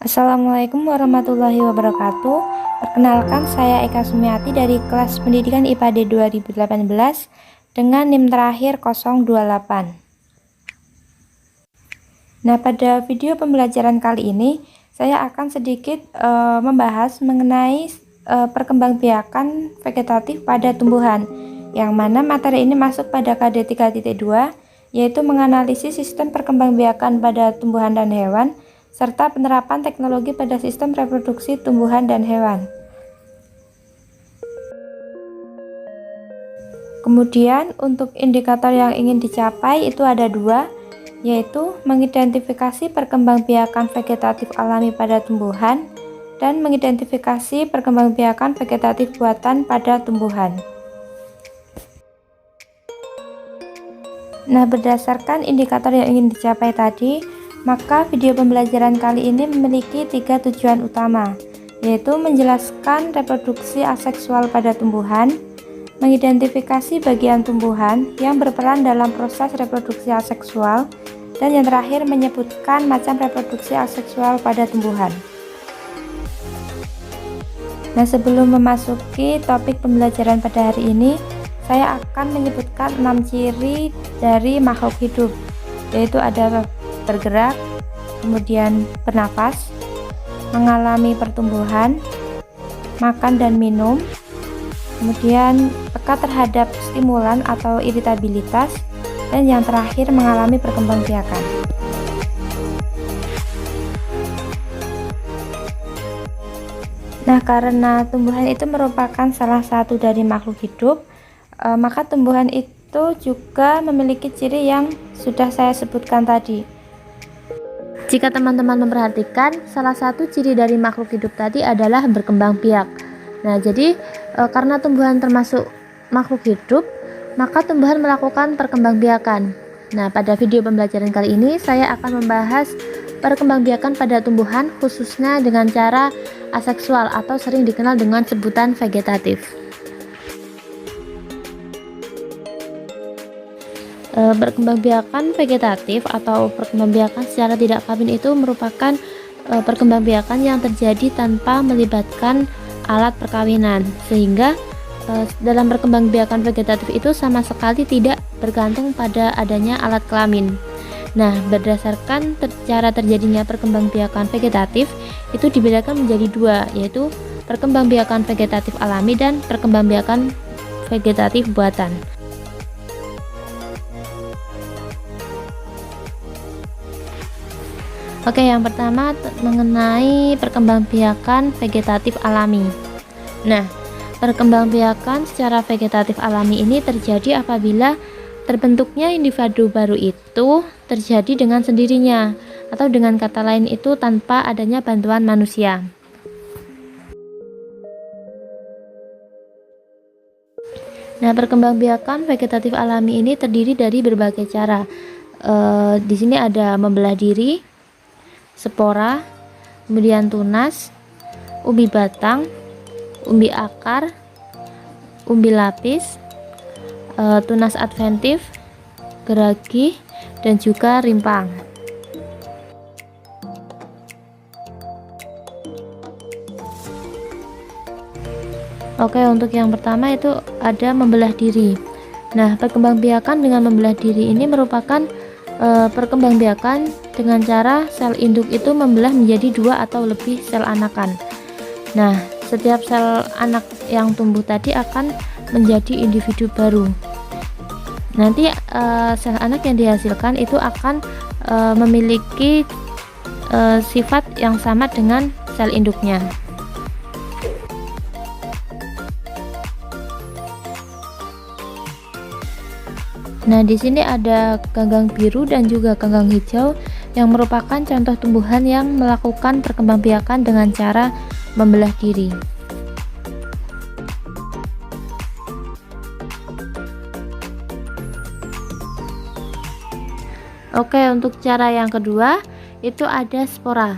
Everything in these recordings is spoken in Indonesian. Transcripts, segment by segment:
Assalamualaikum warahmatullahi wabarakatuh. Perkenalkan, saya Eka Sumiati dari kelas pendidikan IPA D 2018 dengan NIM terakhir 028. Nah, pada video pembelajaran kali ini saya akan sedikit membahas mengenai perkembangbiakan vegetatif pada tumbuhan, yang mana materi ini masuk pada KD 3.2, yaitu menganalisis sistem perkembangbiakan pada tumbuhan dan hewan serta penerapan teknologi pada sistem reproduksi tumbuhan dan hewan. Kemudian untuk indikator yang ingin dicapai itu ada dua, yaitu mengidentifikasi perkembangbiakan vegetatif alami pada tumbuhan dan mengidentifikasi perkembangbiakan vegetatif buatan pada tumbuhan. Nah, berdasarkan indikator yang ingin dicapai tadi, maka video pembelajaran kali ini memiliki 3 tujuan utama, yaitu menjelaskan reproduksi aseksual pada tumbuhan, mengidentifikasi bagian tumbuhan yang berperan dalam proses reproduksi aseksual, dan yang terakhir menyebutkan macam reproduksi aseksual pada tumbuhan. Nah, sebelum memasuki topik pembelajaran pada hari ini, saya akan menyebutkan 6 ciri dari makhluk hidup, yaitu ada bergerak, kemudian bernafas, mengalami pertumbuhan, makan dan minum, kemudian peka terhadap stimulan atau iritabilitas, dan yang terakhir mengalami perkembangbiakan. Nah, karena tumbuhan itu merupakan salah satu dari makhluk hidup, maka tumbuhan itu juga memiliki ciri yang sudah saya sebutkan tadi. Jika teman-teman memperhatikan, salah satu ciri dari makhluk hidup tadi adalah berkembang biak. Nah, jadi karena tumbuhan termasuk makhluk hidup, maka tumbuhan melakukan perkembangbiakan. Nah, pada video pembelajaran kali ini saya akan membahas perkembangbiakan pada tumbuhan, khususnya dengan cara aseksual atau sering dikenal dengan sebutan vegetatif. Perkembangbiakan vegetatif atau perkembangbiakan secara tidak kawin itu merupakan perkembangbiakan yang terjadi tanpa melibatkan alat perkawinan, sehingga dalam perkembangbiakan vegetatif itu sama sekali tidak bergantung pada adanya alat kelamin. Nah, berdasarkan cara terjadinya perkembangbiakan vegetatif itu dibedakan menjadi dua, yaitu perkembangbiakan vegetatif alami dan perkembangbiakan vegetatif buatan. Oke, yang pertama mengenai perkembangbiakan vegetatif alami. Nah, perkembangbiakan secara vegetatif alami ini terjadi apabila terbentuknya individu baru itu terjadi dengan sendirinya, atau dengan kata lain itu tanpa adanya bantuan manusia. Nah, perkembangbiakan vegetatif alami ini terdiri dari berbagai cara. Di sini ada membelah diri, spora, kemudian tunas, umbi batang, umbi akar, umbi lapis, tunas adventif, geragi, dan juga rimpang. Oke, untuk yang pertama itu ada membelah diri. Nah, perkembangbiakan dengan membelah diri ini merupakan perkembangbiakan dengan cara sel induk itu membelah menjadi 2 atau lebih sel anakan. Nah, setiap sel anak yang tumbuh tadi akan menjadi individu baru. Nanti sel anak yang dihasilkan itu akan memiliki sifat yang sama dengan sel induknya. Nah, di sini ada ganggang biru dan juga ganggang hijau yang merupakan contoh tumbuhan yang melakukan perkembangbiakan dengan cara membelah diri. Oke, untuk cara yang kedua itu ada spora.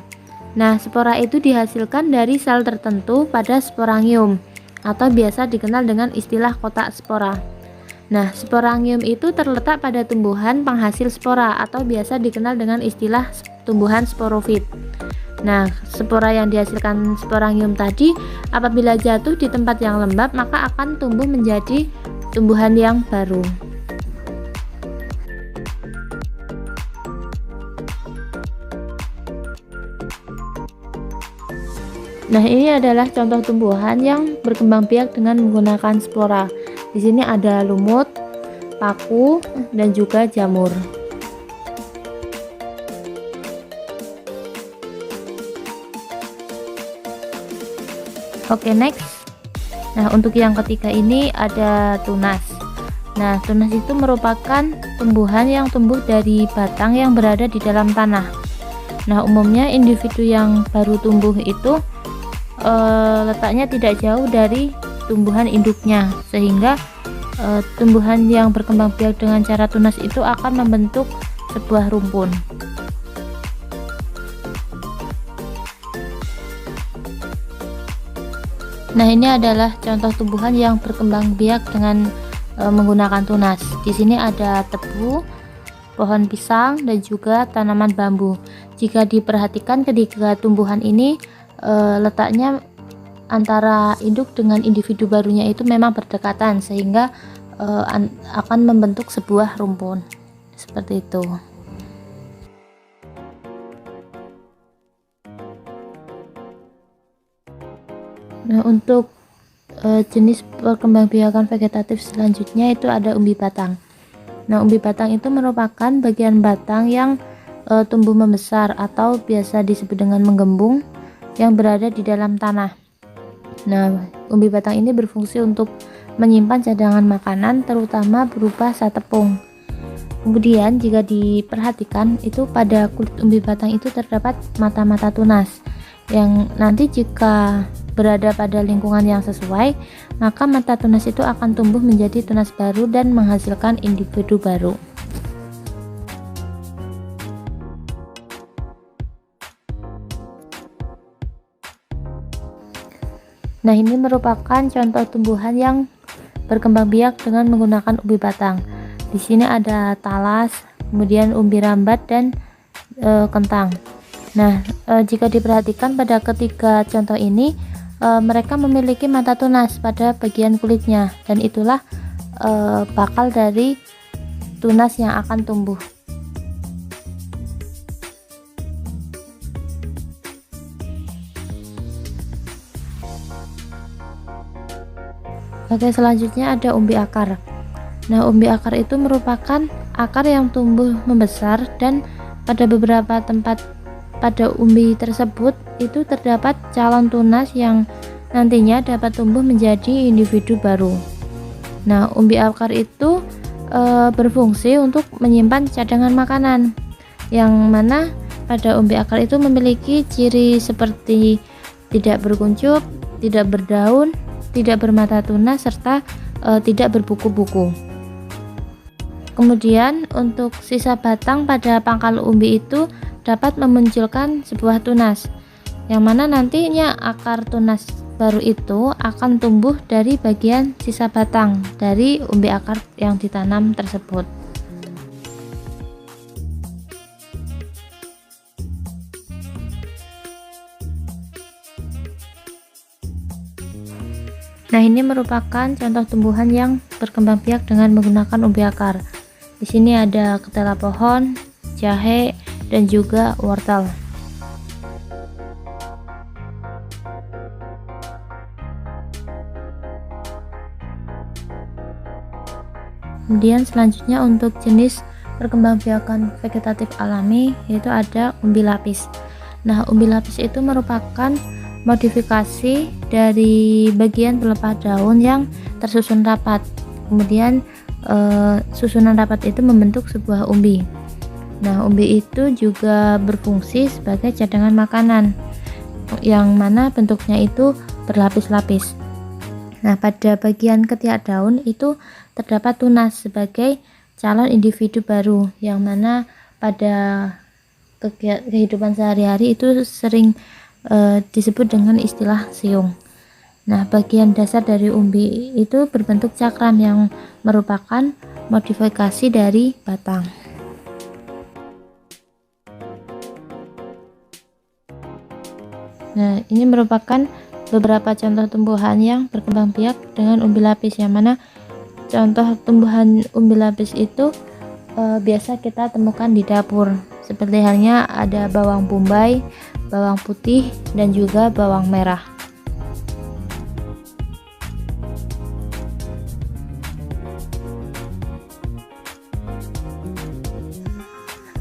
Nah, spora itu dihasilkan dari sel tertentu pada sporangium atau biasa dikenal dengan istilah kotak spora. Nah, sporangium itu terletak pada tumbuhan penghasil spora atau biasa dikenal dengan istilah tumbuhan sporofit. Nah, spora yang dihasilkan sporangium tadi apabila jatuh di tempat yang lembab maka akan tumbuh menjadi tumbuhan yang baru. Nah, ini adalah contoh tumbuhan yang berkembang biak dengan menggunakan spora. Di sini ada lumut, paku, dan juga jamur. Oke, next. Nah, untuk yang ketiga ini ada tunas. Nah, tunas itu merupakan tumbuhan yang tumbuh dari batang yang berada di dalam tanah. Nah, umumnya individu yang baru tumbuh itu letaknya tidak jauh dari tumbuhan induknya, sehingga tumbuhan yang berkembang biak dengan cara tunas itu akan membentuk sebuah rumpun. Nah, ini adalah contoh tumbuhan yang berkembang biak dengan menggunakan tunas. Di sini ada tebu, pohon pisang, dan juga tanaman bambu. Jika diperhatikan ketiga tumbuhan ini letaknya antara induk dengan individu barunya itu memang berdekatan, sehingga akan membentuk sebuah rumpun seperti itu. Nah, untuk jenis perkembangbiakan vegetatif selanjutnya itu ada umbi batang. Nah, umbi batang itu merupakan bagian batang yang tumbuh membesar atau biasa disebut dengan menggembung yang berada di dalam tanah. Nah, umbi batang ini berfungsi untuk menyimpan cadangan makanan terutama berupa satepung. Kemudian jika diperhatikan itu pada kulit umbi batang itu terdapat mata-mata tunas yang nanti jika berada pada lingkungan yang sesuai maka mata tunas itu akan tumbuh menjadi tunas baru dan menghasilkan individu baru. Nah, ini merupakan contoh tumbuhan yang berkembang biak dengan menggunakan umbi batang. Di sini ada talas, kemudian umbi rambat dan kentang. Nah, jika diperhatikan pada ketiga contoh ini mereka memiliki mata tunas pada bagian kulitnya dan itulah bakal dari tunas yang akan tumbuh. Oke, selanjutnya ada umbi akar. Nah, umbi akar itu merupakan akar yang tumbuh membesar dan pada beberapa tempat pada umbi tersebut itu terdapat calon tunas yang nantinya dapat tumbuh menjadi individu baru. Nah, umbi akar itu berfungsi untuk menyimpan cadangan makanan, yang mana pada umbi akar itu memiliki ciri seperti tidak berkuncup, tidak berdaun, tidak bermata tunas, serta tidak berbuku-buku. Kemudian untuk sisa batang pada pangkal umbi itu dapat memunculkan sebuah tunas, yang mana nantinya akar tunas baru itu akan tumbuh dari bagian sisa batang dari umbi akar yang ditanam tersebut. Nah, ini merupakan contoh tumbuhan yang berkembang biak dengan menggunakan umbi akar. Di sini ada ketela pohon, jahe, dan juga wortel. Kemudian selanjutnya untuk jenis perkembangbiakan vegetatif alami yaitu ada umbi lapis. Nah, umbi lapis itu merupakan modifikasi dari bagian pelepah daun yang tersusun rapat. Kemudian susunan rapat itu membentuk sebuah umbi. Nah, umbi itu juga berfungsi sebagai cadangan makanan yang mana bentuknya itu berlapis-lapis. Nah, pada bagian ketiak daun itu terdapat tunas sebagai calon individu baru yang mana pada kehidupan sehari-hari itu sering disebut dengan istilah siung. Nah, bagian dasar dari umbi itu berbentuk cakram yang merupakan modifikasi dari batang. Nah, ini merupakan beberapa contoh tumbuhan yang berkembang biak dengan umbi lapis, yang mana contoh tumbuhan umbi lapis itu biasa kita temukan di dapur, seperti halnya ada bawang bombay, bawang putih, dan juga bawang merah.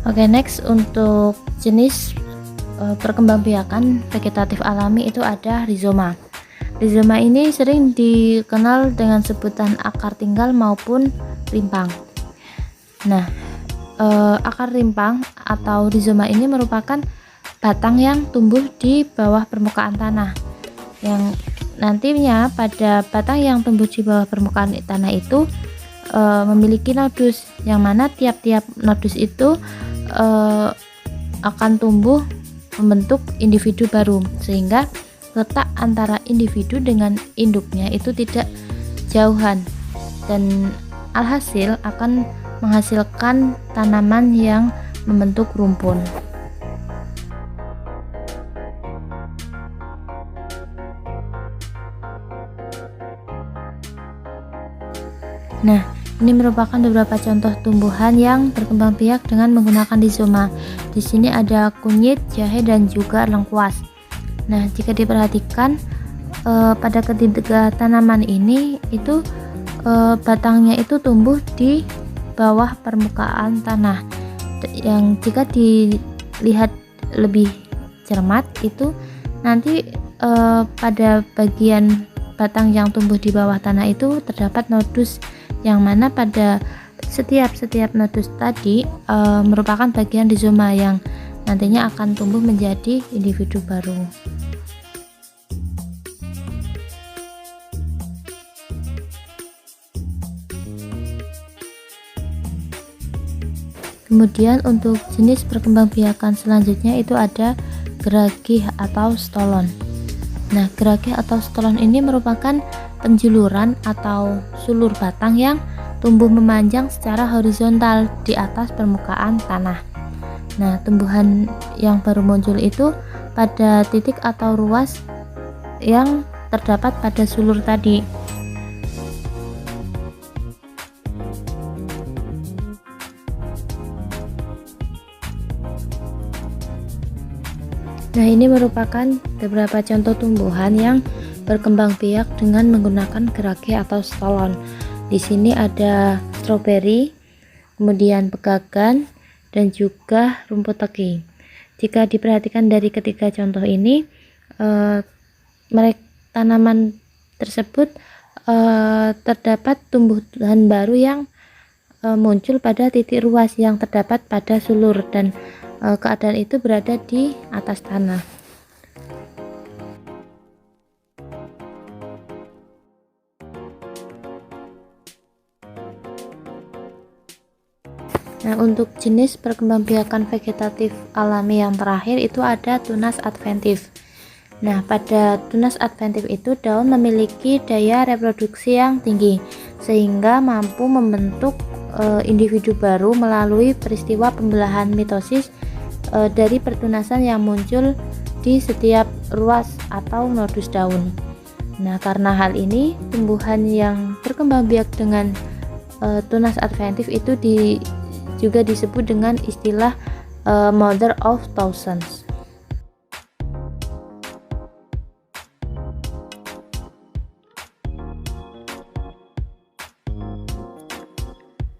Oke, next untuk jenis perkembangbiakan vegetatif alami itu ada rhizoma. Rhizoma ini sering dikenal dengan sebutan akar tinggal maupun rimpang. Nah, akar rimpang atau rhizoma ini merupakan batang yang tumbuh di bawah permukaan tanah, yang nantinya pada batang yang tumbuh di bawah permukaan tanah itu memiliki nodus, yang mana tiap-tiap nodus itu akan tumbuh membentuk individu baru, sehingga letak antara individu dengan induknya itu tidak jauhan, dan alhasil akan menghasilkan tanaman yang membentuk rumpun. Nah, ini merupakan beberapa contoh tumbuhan yang berkembang biak dengan menggunakan rhizoma. Di sini ada kunyit, jahe, dan juga lengkuas. Nah, jika diperhatikan pada ketiga tanaman ini itu batangnya itu tumbuh di bawah permukaan tanah. Yang jika dilihat lebih cermat itu nanti pada bagian batang yang tumbuh di bawah tanah itu terdapat nodus, yang mana pada setiap nodus tadi merupakan bagian rhizoma yang nantinya akan tumbuh menjadi individu baru. Kemudian untuk jenis perkembangbiakan selanjutnya itu ada geragih atau stolon. Nah, geragih atau stolon ini merupakan penjuluran atau sulur batang yang tumbuh memanjang secara horizontal di atas permukaan tanah. Nah, tumbuhan yang baru muncul itu pada titik atau ruas yang terdapat pada sulur tadi. Nah, ini merupakan beberapa contoh tumbuhan yang berkembang biak dengan menggunakan geragih atau stolon. Di sini ada stroberi, kemudian pegagan, dan juga rumput teki. Jika diperhatikan dari ketiga contoh ini, tanaman tersebut terdapat tumbuhan baru yang muncul pada titik ruas yang terdapat pada sulur, dan keadaan itu berada di atas tanah. Nah, untuk jenis perkembangbiakan vegetatif alami yang terakhir itu ada tunas adventif. Nah, pada tunas adventif itu daun memiliki daya reproduksi yang tinggi sehingga mampu membentuk individu baru melalui peristiwa pembelahan mitosis dari pertunasan yang muncul di setiap ruas atau nodus daun. Nah, karena hal ini tumbuhan yang berkembang biak dengan tunas adventif itu juga disebut dengan istilah mother of thousands.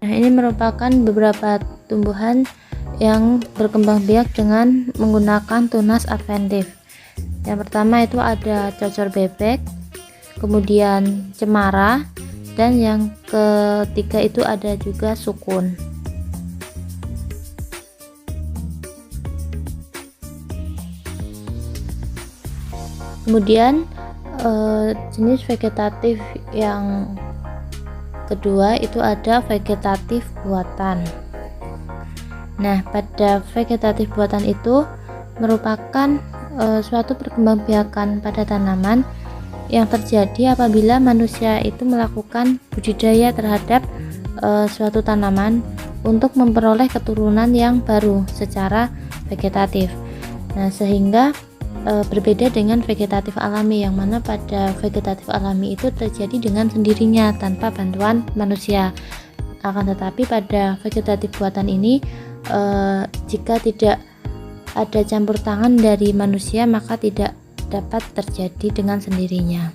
Nah, ini merupakan beberapa tumbuhan yang berkembang biak dengan menggunakan tunas adventif. Yang pertama itu ada cocor bebek, kemudian cemara, dan yang ketiga itu ada juga sukun. Kemudian jenis vegetatif yang kedua itu ada vegetatif buatan. Nah, pada vegetatif buatan itu merupakan suatu perkembangbiakan pada tanaman yang terjadi apabila manusia itu melakukan budidaya terhadap suatu tanaman untuk memperoleh keturunan yang baru secara vegetatif. Nah, sehingga berbeda dengan vegetatif alami, yang mana pada vegetatif alami itu terjadi dengan sendirinya tanpa bantuan manusia. Akan tetapi pada vegetatif buatan ini jika tidak ada campur tangan dari manusia maka tidak dapat terjadi dengan sendirinya.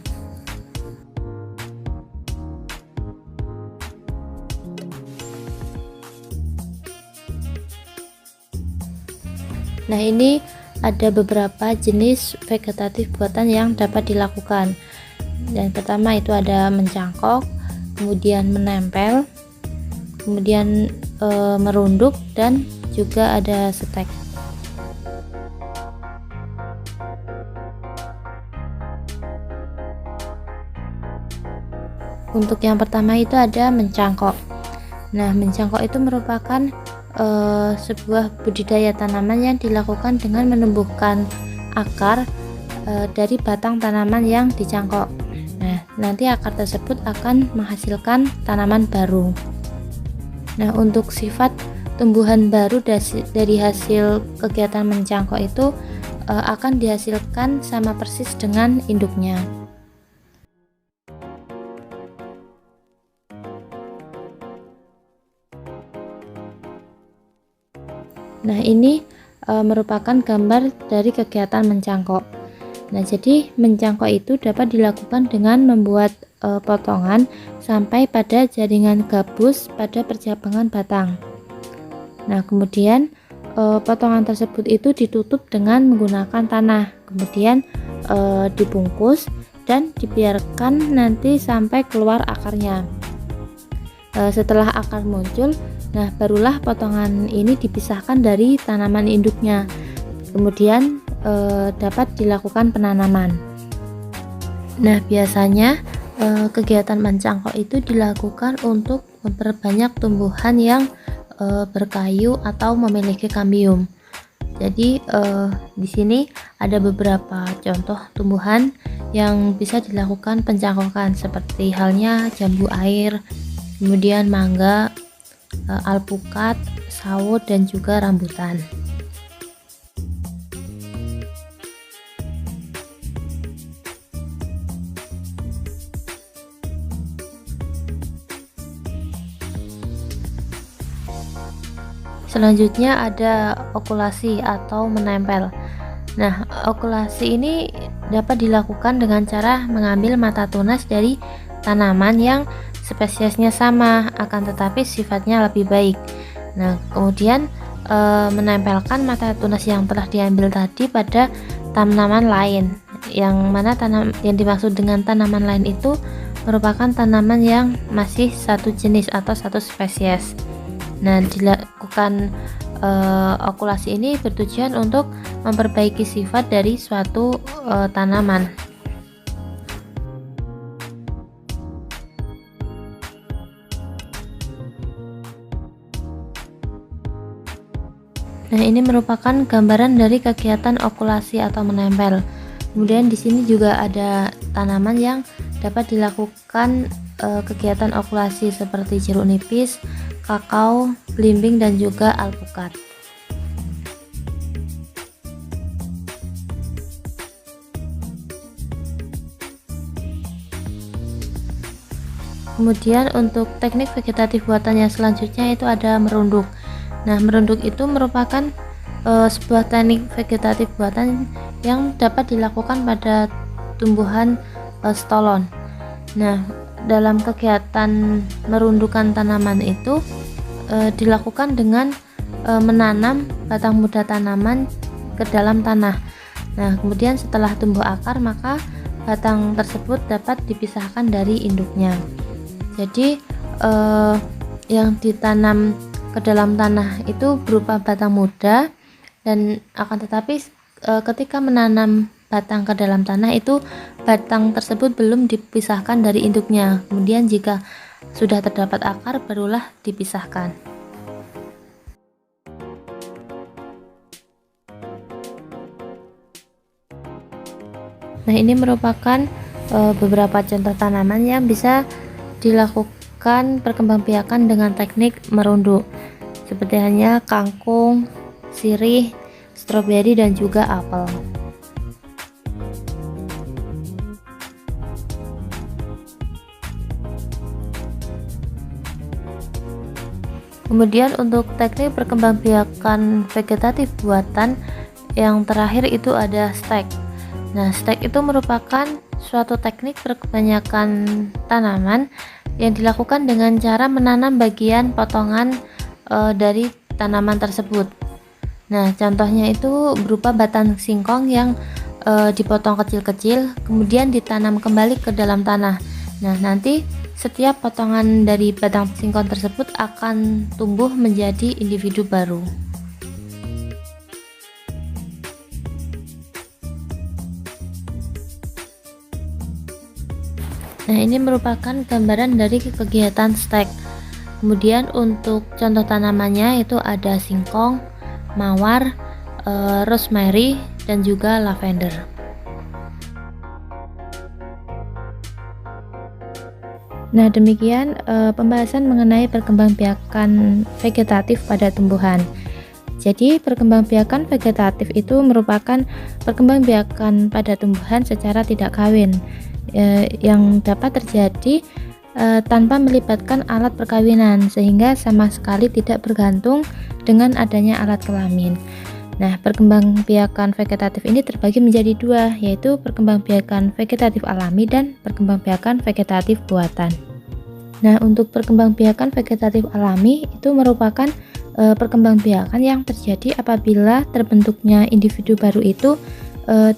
Nah, ini ada beberapa jenis vegetatif buatan yang dapat dilakukan. Dan pertama itu ada mencangkok, kemudian menempel, kemudian merunduk, dan juga ada stek. Untuk yang pertama itu ada mencangkok. Nah, mencangkok itu merupakan sebuah budidaya tanaman yang dilakukan dengan menumbuhkan akar dari batang tanaman yang dicangkok. Nah, nanti akar tersebut akan menghasilkan tanaman baru. Nah, untuk sifat tumbuhan baru dari hasil kegiatan mencangkok itu akan dihasilkan sama persis dengan induknya. Nah, ini merupakan gambar dari kegiatan mencangkok. Nah, jadi mencangkok itu dapat dilakukan dengan membuat potongan sampai pada jaringan gabus pada percabangan batang. Nah, kemudian potongan tersebut itu ditutup dengan menggunakan tanah, kemudian dibungkus dan dibiarkan nanti sampai keluar akarnya. Setelah akar muncul, nah barulah potongan ini dipisahkan dari tanaman induknya, kemudian dapat dilakukan penanaman. Nah, biasanya kegiatan mencangkok itu dilakukan untuk memperbanyak tumbuhan yang berkayu atau memiliki kambium. Jadi di sini ada beberapa contoh tumbuhan yang bisa dilakukan pencangkokan, seperti halnya jambu air, kemudian mangga, alpukat, sawo, dan juga rambutan. Selanjutnya ada okulasi atau menempel. Nah, okulasi ini dapat dilakukan dengan cara mengambil mata tunas dari tanaman yang spesiesnya sama, akan tetapi sifatnya lebih baik. Nah, kemudian menempelkan mata tunas yang telah diambil tadi pada tanaman lain, yang mana yang dimaksud dengan tanaman lain itu merupakan tanaman yang masih satu jenis atau satu spesies. Nah, dilakukan okulasi ini bertujuan untuk memperbaiki sifat dari suatu tanaman. Nah, ini merupakan gambaran dari kegiatan okulasi atau menempel. Kemudian di sini juga ada tanaman yang dapat dilakukan kegiatan okulasi seperti jeruk nipis, kakao, belimbing, dan juga alpukat. Kemudian untuk teknik vegetatif buatan yang selanjutnya itu ada merunduk. Nah, merunduk itu merupakan sebuah teknik vegetatif buatan yang dapat dilakukan pada tumbuhan stolon. Nah, dalam kegiatan merundukan tanaman itu dilakukan dengan menanam batang muda tanaman ke dalam tanah. Nah, kemudian setelah tumbuh akar, maka batang tersebut dapat dipisahkan dari induknya. Jadi yang ditanam ke dalam tanah itu berupa batang muda, dan akan tetapi ketika menanam batang ke dalam tanah itu batang tersebut belum dipisahkan dari induknya. Kemudian jika sudah terdapat akar, barulah dipisahkan. Nah, ini merupakan beberapa contoh tanaman yang bisa dilakukan perkembangbiakan dengan teknik merunduk, seperti halnya kangkung, sirih, stroberi, dan juga apel. Kemudian untuk teknik perkembangbiakan vegetatif buatan yang terakhir itu ada stek. Nah, stek itu merupakan suatu teknik perkebanyakan tanaman yang dilakukan dengan cara menanam bagian potongan dari tanaman tersebut. Nah, contohnya itu berupa batang singkong yang dipotong kecil-kecil, kemudian ditanam kembali ke dalam tanah. Nah, nanti setiap potongan dari batang singkong tersebut akan tumbuh menjadi individu baru. Nah, ini merupakan gambaran dari kegiatan stek. Kemudian untuk contoh tanamannya itu ada singkong, mawar, rosemary, dan juga lavender. Nah, demikian pembahasan mengenai perkembangbiakan vegetatif pada tumbuhan. Jadi, perkembangbiakan vegetatif itu merupakan perkembangbiakan pada tumbuhan secara tidak kawin yang dapat terjadi tanpa melibatkan alat perkawinan, sehingga sama sekali tidak bergantung dengan adanya alat kelamin. Nah, perkembangbiakan vegetatif ini terbagi menjadi dua, yaitu perkembangbiakan vegetatif alami dan perkembangbiakan vegetatif buatan. Nah, untuk perkembangbiakan vegetatif alami itu merupakan perkembangbiakan yang terjadi apabila terbentuknya individu baru itu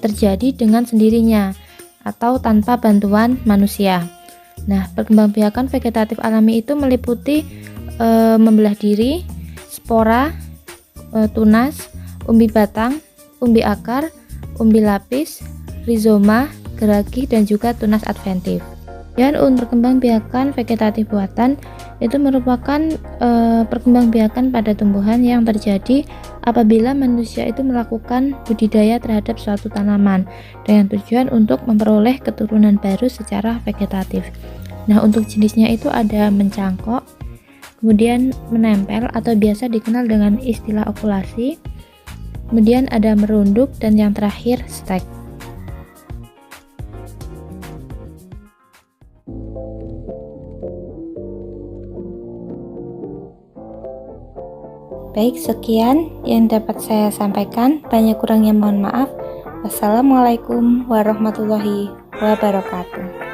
terjadi dengan sendirinya atau tanpa bantuan manusia. Nah, perkembangbiakan vegetatif alami itu meliputi membelah diri, spora, tunas, umbi batang, umbi akar, umbi lapis, rizoma, geragi, dan juga tunas adventif. Dan untuk perkembangbiakan vegetatif buatan itu merupakan perkembangbiakan pada tumbuhan yang terjadi apabila manusia itu melakukan budidaya terhadap suatu tanaman dengan tujuan untuk memperoleh keturunan baru secara vegetatif. Nah, untuk jenisnya itu ada mencangkok, kemudian menempel atau biasa dikenal dengan istilah okulasi, kemudian ada merunduk, dan yang terakhir stek. Baik, sekian yang dapat saya sampaikan. Banyak kurangnya mohon maaf. Wassalamualaikum warahmatullahi wabarakatuh.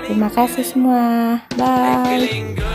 Terima kasih semua. Bye.